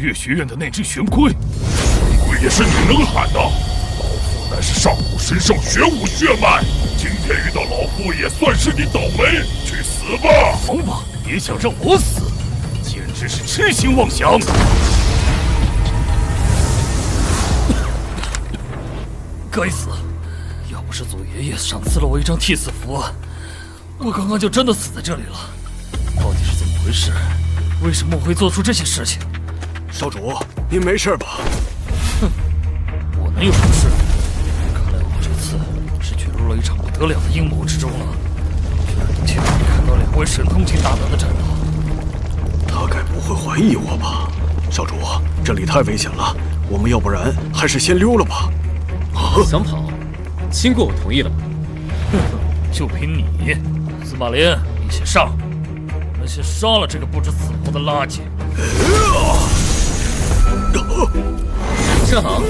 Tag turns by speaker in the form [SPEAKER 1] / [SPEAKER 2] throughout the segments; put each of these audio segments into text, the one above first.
[SPEAKER 1] 月学院的那只玄龟，龟也是你能喊的。老夫乃是上古神圣玄武血脉，今天遇到老夫也算是你倒霉，去死吧！
[SPEAKER 2] 王八，别想让我死，简直是痴心妄想！该死！要不是祖爷爷赏赐了我一张替死符，我刚刚就真的死在这里了。到底是怎么回事？为什么我会做出这些事情？
[SPEAKER 3] 少主，您没事吧？
[SPEAKER 2] 哼，我能有什么事？看来我这次是卷入了一场不得了的阴谋之中了。居然能亲眼看到2位神通境大德的战斗，
[SPEAKER 3] 他该不会怀疑我吧？少主，这里太危险了，我们要不然还是先溜了吧。
[SPEAKER 4] 想跑，经过我同意了吗？
[SPEAKER 2] 哼，就凭你，司马林，你先上。我们先杀了这个不知死活的垃圾。
[SPEAKER 4] 正好，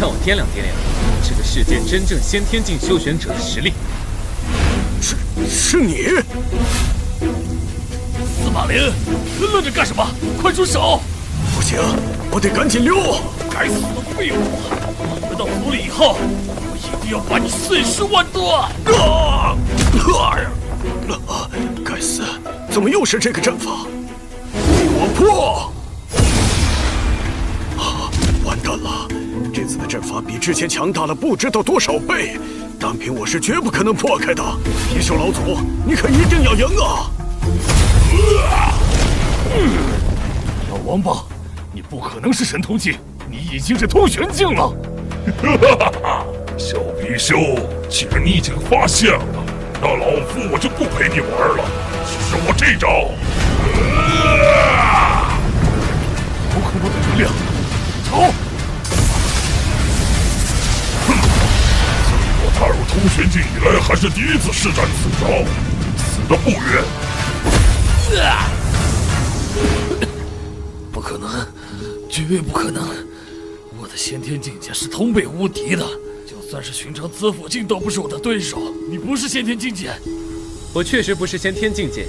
[SPEAKER 4] 让我掂量掂量这个世界真正先天境修玄者的实力。
[SPEAKER 3] 是你？
[SPEAKER 2] 司马林，愣着干什么？快住手！
[SPEAKER 3] 不行，我得赶紧溜！
[SPEAKER 2] 该死的废物！回到府里以后，我一定要把你碎尸万段！
[SPEAKER 3] 该死，怎么又是这个阵法？我破！完蛋了，这次的阵法比之前强大了不知道多少倍，单凭我是绝不可能破开的。皮寿老祖，你可一定要赢啊！
[SPEAKER 2] 老王八，你不可能是神通境，你已经是通玄境了。
[SPEAKER 1] 小貔貅，既然你已经发现了，那老夫我就不陪你玩了。试试我这招！
[SPEAKER 2] 好恐怖的能量！走！
[SPEAKER 1] 我踏入通玄境以来，还是第一次施展此招，死得不冤。
[SPEAKER 2] 不可能，绝不可能！我的先天境界是通背无敌的，就算是寻常资府境都不是我的对手。你不是先天境界，
[SPEAKER 4] 我确实不是先天境界，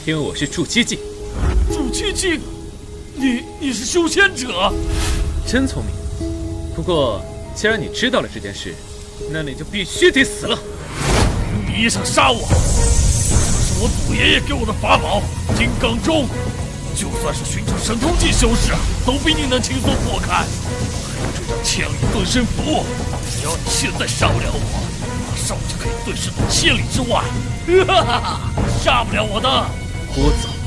[SPEAKER 4] 因为我是筑基境。
[SPEAKER 2] 筑基境？你是修仙者？
[SPEAKER 4] 真聪明。不过，既然你知道了这件事，那你就必须得死了。
[SPEAKER 2] 你也想杀我？这是我祖爷爷给我的法宝金刚钟，就算是寻常神通境修士，都比你能轻松破开。还有这张千里遁身符，只要你现在杀不了我，马上就可以遁身到千里之外。哈哈哈，杀不了我的。
[SPEAKER 4] 聒噪！